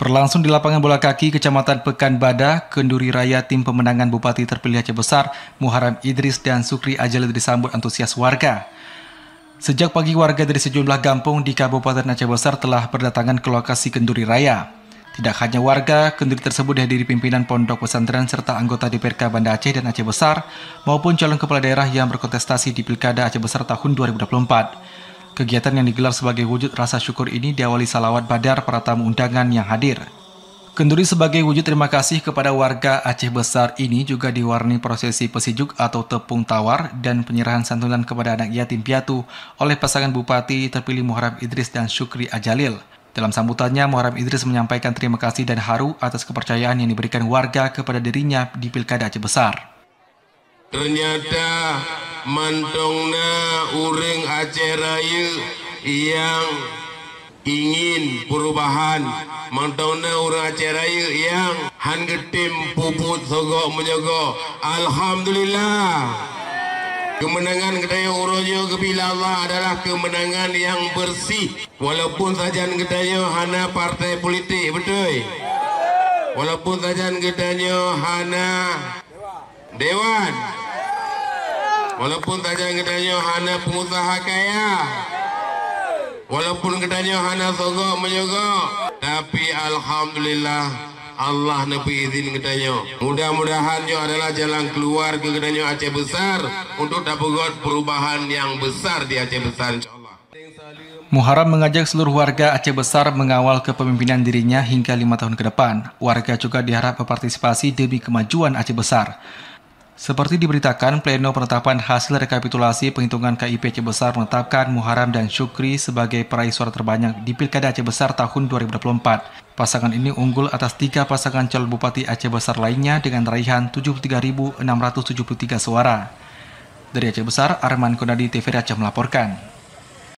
Berlangsung di lapangan bola kaki Kecamatan Pekanbadak, Kenduri Raya, tim pemenangan Bupati terpilih Aceh Besar, Muharram Idris dan Sukri Ajalil disambut antusias warga. Sejak pagi warga dari sejumlah kampung di Kabupaten Aceh Besar telah berdatangan ke lokasi Kenduri Raya. Tidak hanya warga, kenduri tersebut dihadiri pimpinan pondok pesantren serta anggota DPRK Banda Aceh dan Aceh Besar, maupun calon kepala daerah yang berkontestasi di Pilkada Aceh Besar tahun 2024. Kegiatan yang digelar sebagai wujud rasa syukur ini diawali salawat badar para tamu undangan yang hadir. Kenduri sebagai wujud terima kasih kepada warga Aceh Besar ini juga diwarnai prosesi pesijuk atau tepung tawar dan penyerahan santunan kepada anak yatim piatu oleh pasangan Bupati terpilih Muharram Idris dan Sukri Ajalil. Dalam sambutannya, Muharram Idris menyampaikan terima kasih dan haru atas kepercayaan yang diberikan warga kepada dirinya di Pilkada Aceh Besar. Ternyata mantongna urang Aceh Raya yang ingin perubahan, mantongna urang Aceh Raya yang hangetim puput sogok menjaga. Alhamdulillah, kemenangan kedaya urojo kepila Allah adalah kemenangan yang bersih. Walaupun saja kedaya hana partai politik, betul. Walaupun saja kedaya hana dewan, walaupun saja kedanya hana pengusaha kaya, walaupun kedanya hana sogok menyogok, tapi alhamdulillah Allah nepi izin kedanya. Mudah-mudahan adalah jalan keluar ke kedanya Aceh Besar untuk dapat perubahan yang besar di Aceh Besar, insyaallah. Muharram mengajak seluruh warga Aceh Besar mengawal kepemimpinan dirinya hingga 5 tahun ke depan. Warga juga diharap berpartisipasi demi kemajuan Aceh Besar. Seperti diberitakan, pleno penetapan hasil rekapitulasi penghitungan KIP Aceh Besar menetapkan Muharram dan Sukri sebagai peraih suara terbanyak di Pilkada Aceh Besar tahun 2024. Pasangan ini unggul atas 3 pasangan calon Bupati Aceh Besar lainnya dengan raihan 73.673 suara. Dari Aceh Besar, Arman Konadi, TVRI Aceh melaporkan.